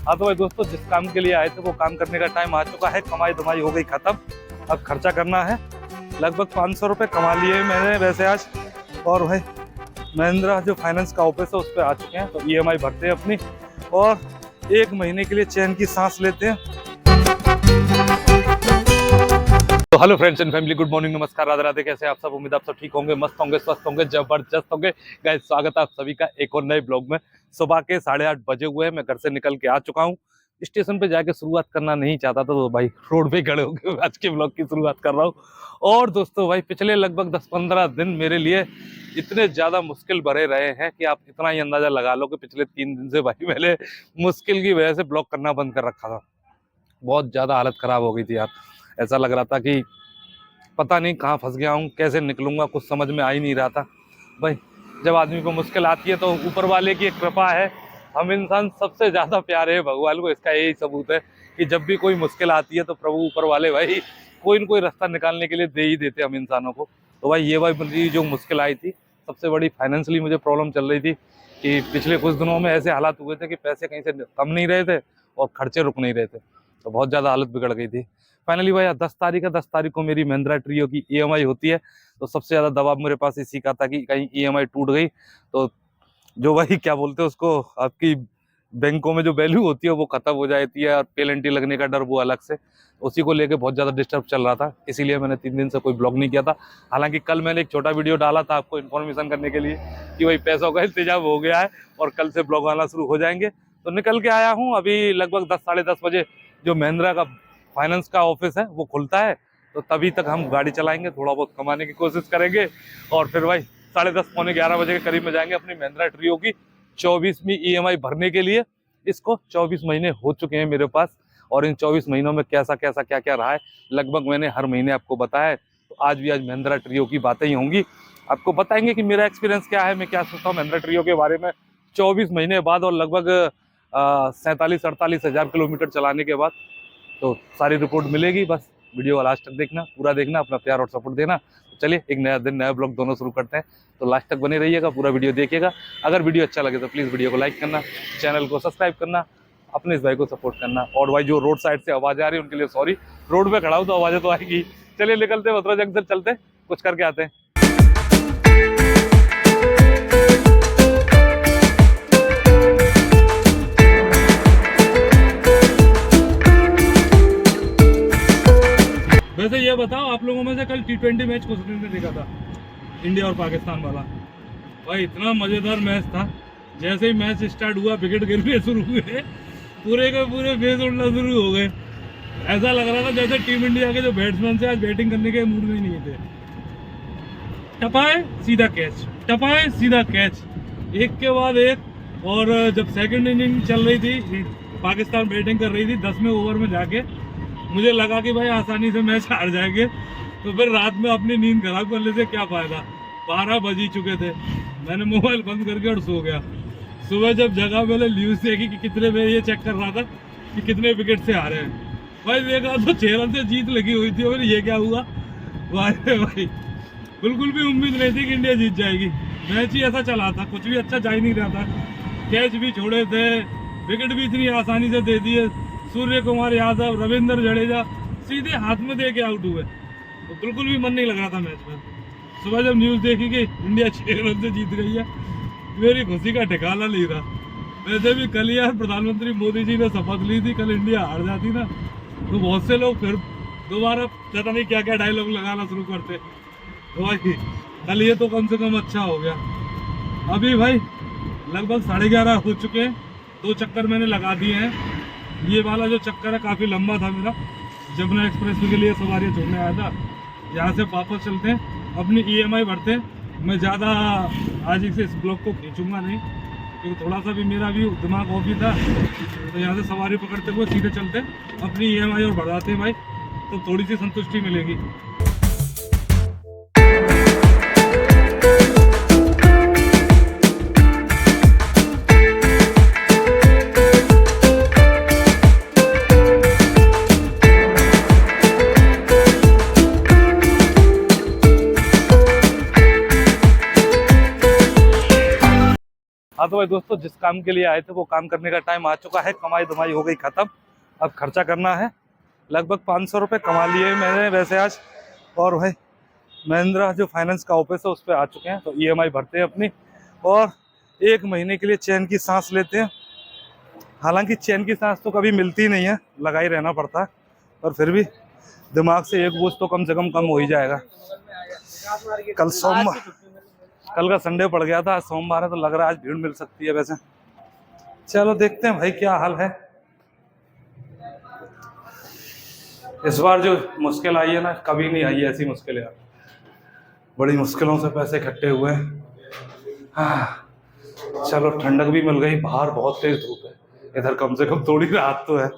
हाँ तो भाई दोस्तों, जिस काम के लिए आए थे वो काम करने का टाइम आ चुका है। कमाई धमाई हो गई खत्म, अब खर्चा करना है। लगभग 500 रुपये कमा लिए मैंने वैसे आज। और भाई महिंद्रा जो फाइनेंस का ऑफिस है उस पर आ चुके हैं, तो ईएमआई भरते हैं अपनी और 1 महीने के लिए चैन की सांस लेते हैं। तो hello friends and family, good morning, नमस्कार, राधे राधे। कैसे आप सब? उम्मीद आप सब ठीक होंगे, मस्त होंगे, स्वस्थ होंगे, जबरदस्त होंगे। गाइस स्वागत है आप सभी का एक और नए ब्लॉग में। सुबह के 8:30 बजे हुए हैं, मैं घर से निकल के आ चुका हूँ। स्टेशन पे जाके शुरुआत करना नहीं चाहता था, तो भाई रोड पे खड़े होकर आज के ब्लॉग की शुरुआत कर रहा हूँ। और दोस्तों भाई पिछले लगभग 10-15 दिन मेरे लिए इतने ज्यादा मुश्किल भरे रहे हैं कि आप इतना ही अंदाजा लगा लो कि पिछले 3 दिन से भाई मैंने मुश्किल की वजह से ब्लॉग करना बंद कर रखा था। बहुत ज्यादा हालत खराब हो गई थी यार। ऐसा लग रहा था कि पता नहीं कहाँ फंस गया हूँ, कैसे निकलूंगा, कुछ समझ में आ ही नहीं रहा था। भाई जब आदमी को मुश्किल आती है तो ऊपर वाले की एक कृपा है। हम इंसान सबसे ज्यादा प्यारे हैं भगवान को, इसका यही सबूत है कि जब भी कोई मुश्किल आती है तो प्रभु ऊपर वाले भाई कोई न कोई रास्ता निकालने के लिए दे ही देते हम इंसानों को। तो भाई ये भाई मेरी जो मुश्किल आई थी, सबसे बड़ी फाइनेंशियली मुझे प्रॉब्लम चल रही थी कि पिछले कुछ दिनों में ऐसे हालात हुए थे कि पैसे कहीं से कम नहीं रहे थे और खर्चे रुक नहीं रहे थे, तो बहुत ज़्यादा हालत बिगड़ गई थी। फाइनली भाई 10 तारीख को मेरी महिंद्रा ट्रियो की ईएमआई होती है। तो सबसे ज़्यादा दबाव मेरे पास इसी का था कि कहीं ईएमआई टूट गई तो जो भाई क्या बोलते हैं उसको, आपकी बैंकों में जो वैल्यू होती है वो खत्म हो जाती है और पेनल्टी लगने का डर वो अलग से, उसी को लेके बहुत ज़्यादा डिस्टर्ब चल रहा था। इसीलिए मैंने 3 दिन से कोई ब्लॉग नहीं किया था। हालांकि कल मैंने एक छोटा वीडियो डाला था आपको इन्फॉर्मेशन करने के लिए कि भाई पैसों का इंतजाम हो गया है और कल से ब्लॉग आना शुरू हो जाएंगे। तो निकल के आया हूँ अभी लगभग 10 साढ़े 10 बजे। जो महिंद्रा का फाइनेंस का ऑफिस है वो खुलता है, तो तभी तक हम गाड़ी चलाएंगे, थोड़ा बहुत कमाने की कोशिश करेंगे और फिर भाई 10:30 पौने 11 बजे के करीब में जाएंगे अपनी महिंद्रा ट्रियो की 24वीं ईएमआई भरने के लिए। इसको 24 महीने हो चुके हैं मेरे पास और इन 24 महीनों में क्या क्या रहा है लगभग मैंने हर महीने आपको बताया है। तो आज भी आज महिंद्रा ट्रियो की बातें ही होंगी, आपको बताएंगे कि मेरा एक्सपीरियंस क्या है, मैं क्या सोचता हूँ महिंद्रा ट्रियो के बारे में 24 महीने बाद और लगभग 47-48 हज़ार किलोमीटर चलाने के बाद। तो सारी रिपोर्ट मिलेगी, बस वीडियो को लास्ट तक देखना, पूरा देखना, अपना प्यार और सपोर्ट देना। तो चलिए एक नया दिन नया ब्लॉग दोनों शुरू करते हैं, तो लास्ट तक बने रहिएगा, पूरा वीडियो देखिएगा। अगर वीडियो अच्छा लगे तो प्लीज़ वीडियो को लाइक करना, चैनल को सब्सक्राइब करना, अपने इस भाई को सपोर्ट करना। और भाई जो रोड साइड से आवाज़ आ रही है उनके लिए सॉरी, रोड पे खड़ा हूँ तो आवाज़ें तो आएगी। चलिए निकलते मथुरा जंक्शन चलते, कुछ करके आते हैं। वैसे ये बताओ, आप लोगों में से कल T20 मैच किसने देखा था? इंडिया और पाकिस्तान वाला। भाई इतना मजेदार मैच था। जैसे ही मैच स्टार्ट हुआ विकेट गिरने शुरू हुए, पूरे के पूरे फेस उड़ना शुरू हो गए। ऐसा लग रहा था जैसे टीम इंडिया के जो बैट्समैन थे आज बैटिंग करने के मूड में नहीं थे। टपाए सीधा कैच, टपाए सीधा कैच, एक के बाद एक। और जब सेकंड इनिंग चल रही थी, पाकिस्तान बैटिंग कर रही थी, 10वें ओवर में जाके मुझे लगा कि भाई आसानी से मैच हार जाएंगे। तो फिर रात में अपनी नींद खराब करने से क्या फायदा, 12 बज ही चुके थे। मैंने मोबाइल बंद करके और सो गया। सुबह जब जगह मैंने न्यूज़ देखी कि कितने, में ये चेक कर रहा था कि कितने विकेट से हारे हैं। भाई देखा तो 6 रन से जीत लगी हुई थी और ये क्या हुआ भाई बिल्कुल भी उम्मीद नहीं थी कि इंडिया जीत जाएगी। मैच ही ऐसा चला था, कुछ भी अच्छा जा ही नहीं रहा था। कैच भी छोड़े थे, विकेट भी इतनी आसानी से दे दिए। सूर्य कुमार यादव, रविंद्र जडेजा सीधे हाथ में दे के आउट हुए, तो बिल्कुल भी मन नहीं लग रहा था मैच में। सुबह जब न्यूज़ देखी कि इंडिया 6 रन से जीत गई है, मेरी खुशी का ठिकाना नहीं रहा। वैसे भी कल यार प्रधानमंत्री मोदी जी ने शपथ ली थी, कल इंडिया हार जाती ना तो बहुत से लोग फिर दोबारा पता नहीं क्या क्या डायलॉग लगाना शुरू करते। तो भाई कल ये तो कम से कम अच्छा हो गया। अभी भाई लगभग 11:30 हो चुके हैं, 2 चक्कर मैंने लगा दिए हैं। ये वाला जो चक्कर है काफ़ी लंबा था मेरा, जमुना एक्सप्रेस के लिए सवारियाँ छोड़ने आया था। यहाँ से वापस चलते हैं, अपनी ईएमआई भरते हैं। मैं ज़्यादा आज इस ब्लॉग को खींचूंगा नहीं, क्योंकि थोड़ा सा भी मेरा भी दिमाग ऑफ ही था। तो यहाँ से सवारी पकड़ते हुए सीधे चलते हैं, अपनी ईएमआई और भरवाते हैं भाई, तो थोड़ी सी संतुष्टि मिलेगी। तो भाई दोस्तों जिस काम के लिए आए थे वो काम करने का टाइम आ चुका है। कमाई धमाई हो गई खत्म, अब खर्चा करना है। लगभग 500 रुपये कमा लिए मैंने वैसे आज। और भाई महिंद्रा जो फाइनेंस का ऑफिस है उस पर आ चुके हैं, तो EMI भरते हैं अपनी और 1 महीने के लिए चैन की सांस लेते हैं। हालांकि चैन की सांस तो कभी मिलती नहीं है, लगा ही रहना पड़ता है, पर फिर भी दिमाग से एक बोझ तो कम से कम हो ही जाएगा। कल सोमवार, कल का संडे पड़ गया था, आज सोमवार है, तो लग रहा है आज भीड़ मिल सकती है। वैसे चलो देखते हैं भाई क्या हाल है। इस बार जो मुश्किल आई है ना, कभी नहीं आई ऐसी मुश्किल यार। बड़ी मुश्किलों से पैसे इकट्ठे हुए हैं। हाँ चलो ठंडक भी मिल गई, बाहर बहुत तेज धूप है, इधर कम से कम थोड़ी राहत तो है।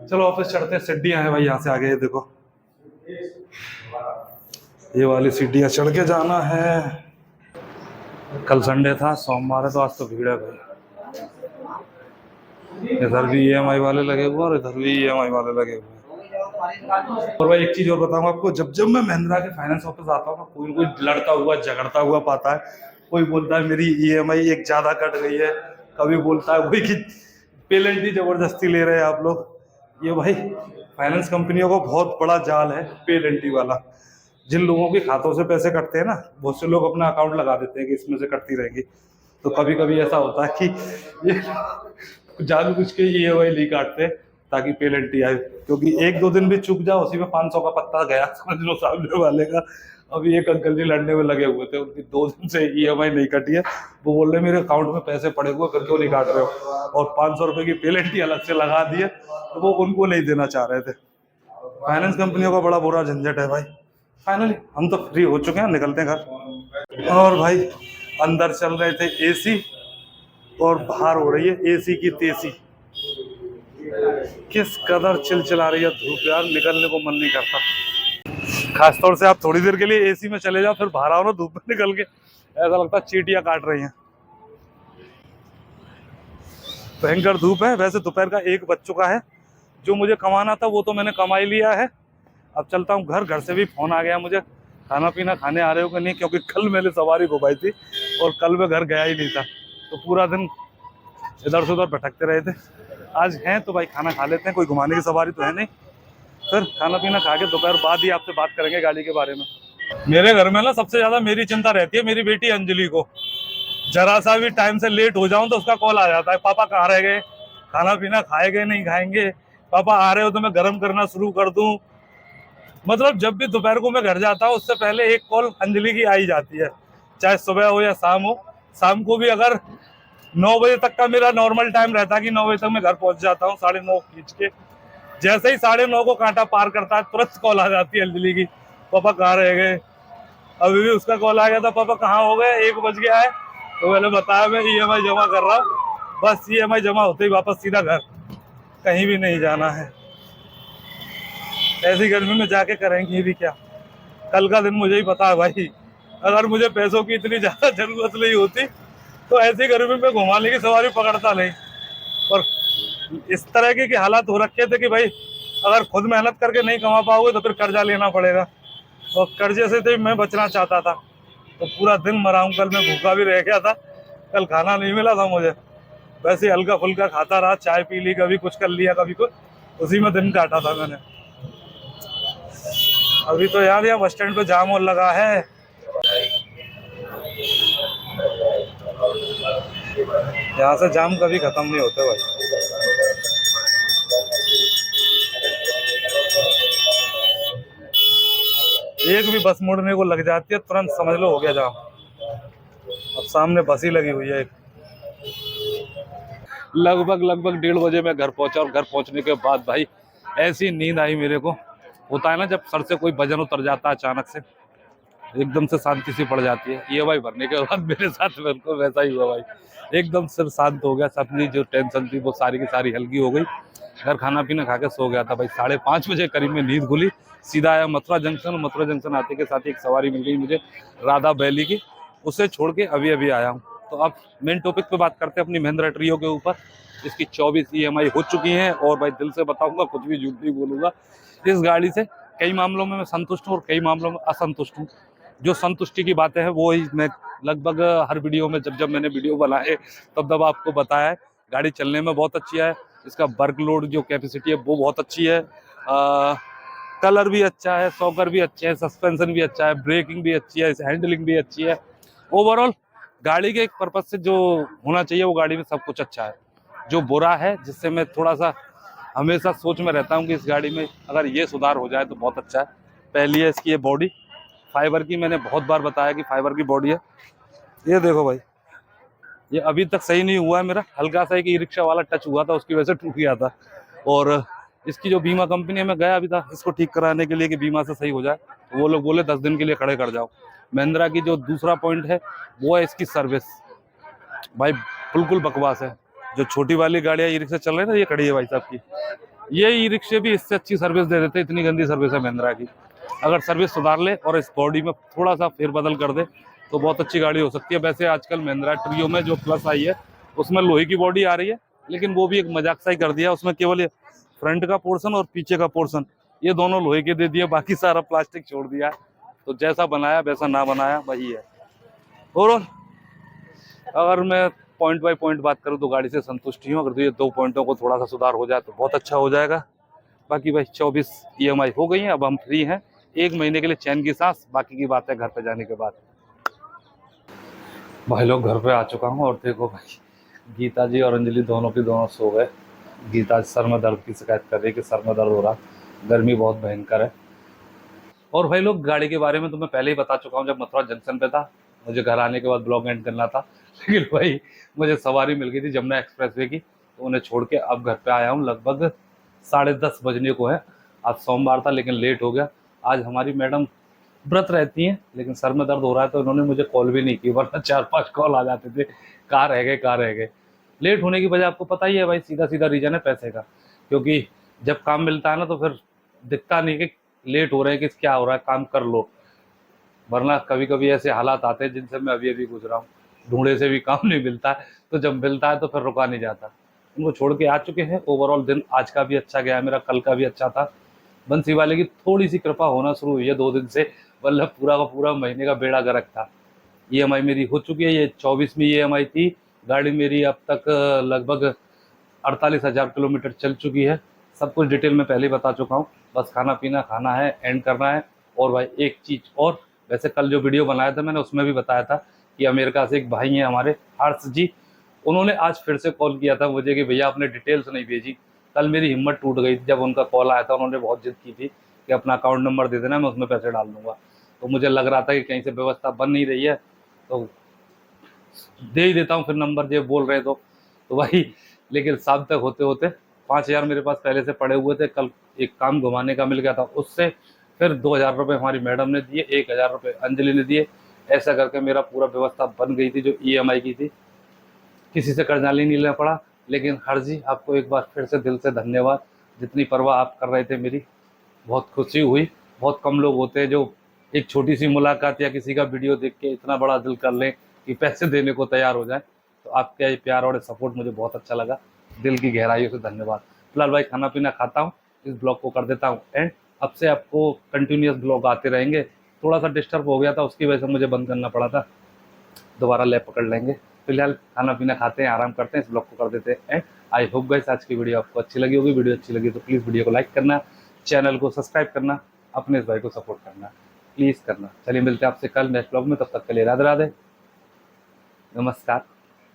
चलो ऑफिस चढ़ते हैं, सीढ़ियां हैं भाई यहाँ से आगे, ये देखो ये वाली सीढ़ियां चढ़ के जाना है। कल संडे था, सोमवार है, तो आज तो भीड़ है भाई। इधर भी EMI वाले लगे हुए और इधर भी EMI वाले लगे हुए। और भाई एक चीज और बताऊंगा आपको, जब जब मैं महिंद्रा के फाइनेंस ऑफिस आता हूँ ना, कोई ना कोई लड़ता हुआ झगड़ता हुआ पाता है। कोई बोलता है मेरी EMI एक ज्यादा कट गई है, कभी बोलता है कोई कि पेनल्टी जबरदस्ती ले रहे हैं आप लोग। ये भाई फाइनेंस कंपनियों को बहुत बड़ा जाल है पेनल्टी वाला। जिन लोगों के खातों से पैसे कटते हैं ना, बहुत से लोग अपना अकाउंट लगा देते हैं कि इसमें से कटती रहेगी। तो कभी कभी ऐसा होता है कि ये जानबूझ के EMI नहीं काटते ताकि पेनल्टी आए, क्योंकि 1-2 दिन भी चुक जाओ उसी में 500 का पत्ता गया समझ लो सामने वाले का। अभी एक अंकल जी लड़ने में लगे हुए थे, उनकी 2 दिन से EMI नहीं कटी है। वो बोल रहे मेरे अकाउंट में पैसे पड़े हुए, फिर क्यों नहीं काट रहे हो, और 500 रुपए की पेनल्टी अलग से लगा दी है, तो वो उनको नहीं देना चाह रहे थे। फाइनेंस कंपनियों का बड़ा बुरा झंझट है भाई। फाइनली हम तो फ्री हो चुके हैं, निकलते हैं घर। और भाई अंदर चल रहे थे AC और बाहर हो रही है AC की तेजी। किस कदर चिलचिला रही है धूप यार, निकलने को मन नहीं करता। खासतौर से आप थोड़ी देर के लिए AC में चले जाओ, फिर बाहर आओ ना धूप में निकल के, ऐसा लगता है चींटियां काट रही हैं। भयंकर धूप है। वैसे दोपहर का 1 बज चुका है। जो मुझे कमाना था वो तो मैंने कमा ही लिया है। अब चलता हूँ घर। घर से भी फोन आ गया मुझे, खाना पीना खाने आ रहे हो कि नहीं, क्योंकि कल मैंने सवारी घुमाई थी और कल मैं घर गया ही नहीं था, तो पूरा दिन इधर से उधर भटकते रहे थे। आज हैं तो भाई खाना खा लेते हैं, कोई घुमाने की सवारी तो है नहीं। फिर खाना पीना खा के दोपहर बाद ही आपसे बात करेंगे गाड़ी के बारे में। मेरे घर में ना सबसे ज्यादा मेरी चिंता रहती है मेरी बेटी अंजलि को। जरा सा भी टाइम से लेट हो जाऊं तो उसका कॉल आ जाता है, पापा कहाँ रह गए, खाना पीना खाएंगे नहीं खाएंगे, पापा आ रहे हो तो मैं गर्म करना शुरू कर दूं। मतलब जब भी दोपहर को मैं घर जाता हूँ उससे पहले एक कॉल अंजलि की आई जाती है, चाहे सुबह हो या शाम हो। शाम को भी अगर 9 बजे तक का मेरा नॉर्मल टाइम रहता है कि 9 बजे तक मैं घर पहुंच जाता हूँ, 9:30 खींच के। जैसे ही 9:30 को कांटा पार करता है तुरंत कॉल आ जाती है अंजलि की, पापा कहाँ रह गए। अभी भी उसका कॉल आ गया था, पापा कहाँ हो गए, 1 बज गया है। तो मैंने बताया मैं EMI जमा कर रहा हूँ, बस EMI जमा होते ही वापस सीधा घर, कहीं भी नहीं जाना है। ऐसी गर्मी में जाके करेंगे भी क्या। कल का दिन मुझे ही पता है भाई, अगर मुझे पैसों की इतनी ज्यादा जरूरत नहीं होती तो ऐसी गर्मी में घुमाने की सवारी पकड़ता नहीं। पर इस तरह के हालात हो रखे थे कि भाई अगर खुद मेहनत करके नहीं कमा पाओगे तो फिर कर्जा लेना पड़ेगा, और कर्जे से तो मैं बचना चाहता था। तो पूरा दिन मरा हूँ, कल मैं भूखा भी रह गया था, कल खाना नहीं मिला था मुझे। वैसे हल्का फुल्का खाता रहा, चाय पी ली, कभी कुछ कर लिया कभी कुछ, उसी में दिन काटा था मैंने। अभी तो यार यहाँ बस स्टैंड पे जाम और लगा है। यहाँ से जाम कभी खत्म नहीं होते भाई। एक भी बस मुड़ने को लग जाती है तुरंत समझ लो हो गया जाम। अब सामने बस ही लगी हुई है एक। लगभग 1:30 बजे मैं घर पहुंचा, और घर पहुंचने के बाद भाई ऐसी नींद आई मेरे को। होता है ना जब सर से कोई वजन उतर जाता है अचानक से, एकदम से शांति सी पड़ जाती है। EMI भरने के बाद मेरे साथ बिल्कुल वैसा ही हुआ भाई, एकदम सिर शांत हो गया, सबकी जो टेंशन थी वो सारी की सारी हल्की हो गई। घर खाना पीना खा के सो गया था भाई। 5:30 बजे करीब में नींद खुली, सीधा आया मथुरा जंक्शन। मथुरा जंक्शन आते के साथ एक सवारी मिल गई मुझे राधा वैली की, उसे छोड़ के अभी अभी आया हूँ। तो अब मेन टॉपिक पे बात करते हैं अपनी महिंद्रा ट्रियो के ऊपर। इसकी 24 EMI हो चुकी हैं, और भाई दिल से बताऊंगा, कुछ भी झूठ नहीं बोलूंगा, इस गाड़ी से कई मामलों में मैं संतुष्ट हूँ और कई मामलों में असंतुष्ट हूँ। जो संतुष्टि की बातें हैं वो ही मैं लगभग हर वीडियो में जब जब मैंने वीडियो बनाए तब तब आपको बताया है। गाड़ी चलने में बहुत अच्छी है, इसका वर्क लोड जो कैपेसिटी है वो बहुत अच्छी है, कलर भी अच्छा है, सॉकर भी अच्छे हैं, सस्पेंशन भी अच्छा है, ब्रेकिंग भी अच्छी है, हैंडलिंग भी अच्छी है। ओवरऑल गाड़ी के एक पर्पज से जो होना चाहिए वो गाड़ी में सब कुछ अच्छा है। जो बुरा है जिससे मैं थोड़ा सा हमेशा सोच में रहता हूँ कि इस गाड़ी में अगर ये सुधार हो जाए तो बहुत अच्छा है। पहली है इसकी ये बॉडी फाइबर की, मैंने बहुत बार बताया कि फाइबर की बॉडी है। ये देखो भाई, ये अभी तक सही नहीं हुआ है मेरा, हल्का सा एक ई रिक्शा वाला टच हुआ था उसकी वजह से टूट गया था। और इसकी जो बीमा कंपनी है, मैं गया अभी था इसको ठीक कराने के लिए कि बीमा से सही हो जाए, वो लोग बोले 10 दिन के लिए खड़े कर जाओ। महिंद्रा की जो दूसरा पॉइंट है वो है इसकी सर्विस, भाई बिल्कुल बकवास है। जो छोटी वाली गाड़ियाँ ई रिक्शा चल रही है ना, ये खड़ी है भाई साहब की, ये ई रिक्शे भी इससे अच्छी सर्विस दे देते, इतनी गंदी सर्विस है महिंद्रा की। अगर सर्विस सुधार ले और इस बॉडी में थोड़ा सा फेरबदल कर दे तो बहुत अच्छी गाड़ी हो सकती है। वैसे आजकल महिंद्रा ट्रियो में जो प्लस आई है उसमें लोहे की बॉडी आ रही है, लेकिन वो भी एक मजाक सा ही कर दिया, उसमें केवल ये फ्रंट का पोर्शन और पीछे का पोर्शन ये दोनों लोहे के दे दिए, बाकी सारा प्लास्टिक छोड़ दिया। तो जैसा बनाया वैसा ना बनाया वही है। और अगर मैं पॉइंट बाय पॉइंट बात करूँ तो गाड़ी से संतुष्टि हूँ। अगर तो ये 2 पॉइंटों को थोड़ा सा सुधार हो जाए तो बहुत अच्छा हो जाएगा। बाकी भाई 24 EMI हो गई है, अब हम फ्री हैं 1 महीने के लिए चैन की सांस, बाकी की बात है घर पे जाने के बाद। भाई लोग घर पे आ चुका हूँ और देखो भाई, गीता जी और अंजलि दोनों की दोनों सो गए। गीता सर में दर्द की शिकायत कर रही है कि सर में दर्द हो रहा, गर्मी बहुत भयंकर है। और भाई लोग गाड़ी के बारे में तो मैं पहले ही बता चुका हूँ, जब मथुरा जंक्शन पे था, मुझे घर आने के बाद ब्लॉग एंड करना था, लेकिन भाई मुझे सवारी मिल गई थी जमुना एक्सप्रेसवे की, तो उन्हें छोड़ के अब घर पे आया हूँ। लगभग 10:30 बजने को है। आज सोमवार था लेकिन लेट हो गया। आज हमारी मैडम व्रत रहती हैं, लेकिन सर में दर्द हो रहा है तो उन्होंने मुझे कॉल भी नहीं की, वरना 4-5 कॉल आ जाते थे, कहाँ रह गए कहाँ रह गए। लेट होने की वजह आपको पता ही है भाई, सीधा सीधा रीजन है पैसे का, क्योंकि जब काम मिलता है ना तो फिर दिखता नहीं कि लेट हो रहे हैं कि क्या हो रहा है, काम कर लो। वरना कभी कभी ऐसे हालात आते हैं जिनसे मैं अभी अभी गुजरा हूँ, ढूंढे से भी काम नहीं मिलता है, तो जब मिलता है तो फिर रुका नहीं जाता। उनको छोड़ के आ चुके हैं। ओवरऑल दिन आज का भी अच्छा गया है मेरा, कल का भी अच्छा था। बंसी वाले की थोड़ी सी कृपा होना शुरू हुई है 2 दिन से, मतलब पूरा का पूरा महीने का बेड़ा गर्क था। EMI मेरी हो चुकी है, ये 24वीं EMI थी। गाड़ी मेरी अब तक लगभग 48,000 किलोमीटर चल चुकी है। सब कुछ डिटेल में पहले ही बता चुका हूँ, बस खाना पीना खाना है, एंड करना है। और भाई एक चीज़ और, वैसे कल जो वीडियो बनाया था मैंने उसमें भी बताया था कि अमेरिका से एक भाई हैं हमारे, हर्ष जी, उन्होंने आज फिर से कॉल किया था मुझे कि भैया आपने डिटेल्स नहीं भेजी। कल मेरी हिम्मत टूट गई थी जब उनका कॉल आया था, उन्होंने बहुत जिद की थी कि अपना अकाउंट नंबर दे देना, मैं उसमें पैसे डाल दूंगा। तो मुझे लग रहा था कि कहीं से व्यवस्था बन नहीं रही है, तो दे ही देता हूँ फिर नंबर, जो बोल रहे तो भाई। लेकिन शाम तक होते होते 5,000 मेरे पास पहले से पड़े हुए थे, कल एक काम घुमाने का मिल गया था उससे, फिर 2,000 रुपये हमारी मैडम ने दिए, 1,000 रुपये अंजलि ने दिए। ऐसा करके मेरा पूरा व्यवस्था बन गई थी जो EMI की थी, किसी से कर्जा नहीं लेना पड़ा। लेकिन हर जी आपको एक बार फिर से दिल से धन्यवाद, जितनी परवाह आप कर रहे थे मेरी, बहुत खुशी हुई। बहुत कम लोग होते हैं जो एक छोटी सी मुलाकात या किसी का वीडियो देख के इतना बड़ा दिल कर लें कि पैसे देने को तैयार हो जाए। तो आपका ये प्यार और सपोर्ट मुझे बहुत अच्छा लगा, दिल की गहराइयों से धन्यवाद। फिलहाल भाई खाना पीना खाता हूँ, इस ब्लॉग को कर देता हूँ एंड। अब से आपको कंटिन्यूस ब्लॉग आते रहेंगे। थोड़ा सा डिस्टर्ब हो गया था, उसकी वजह से मुझे बंद करना पड़ा था, दोबारा लैब पकड़ लेंगे। फिलहाल खाना पीना खाते हैं, आराम करते हैं, इस ब्लॉग को कर देते हैं एंड। आई होप गाइस आज की वीडियो आपको अच्छी लगी होगी। वीडियो अच्छी लगी तो प्लीज़ वीडियो को लाइक करना, चैनल को सब्सक्राइब करना, अपने इस भाई को सपोर्ट करना प्लीज़ करना। चलिए मिलते हैं आपसे कल नेक्स्ट ब्लॉग में, तब तक के लिए राधे राधे, नमस्कार।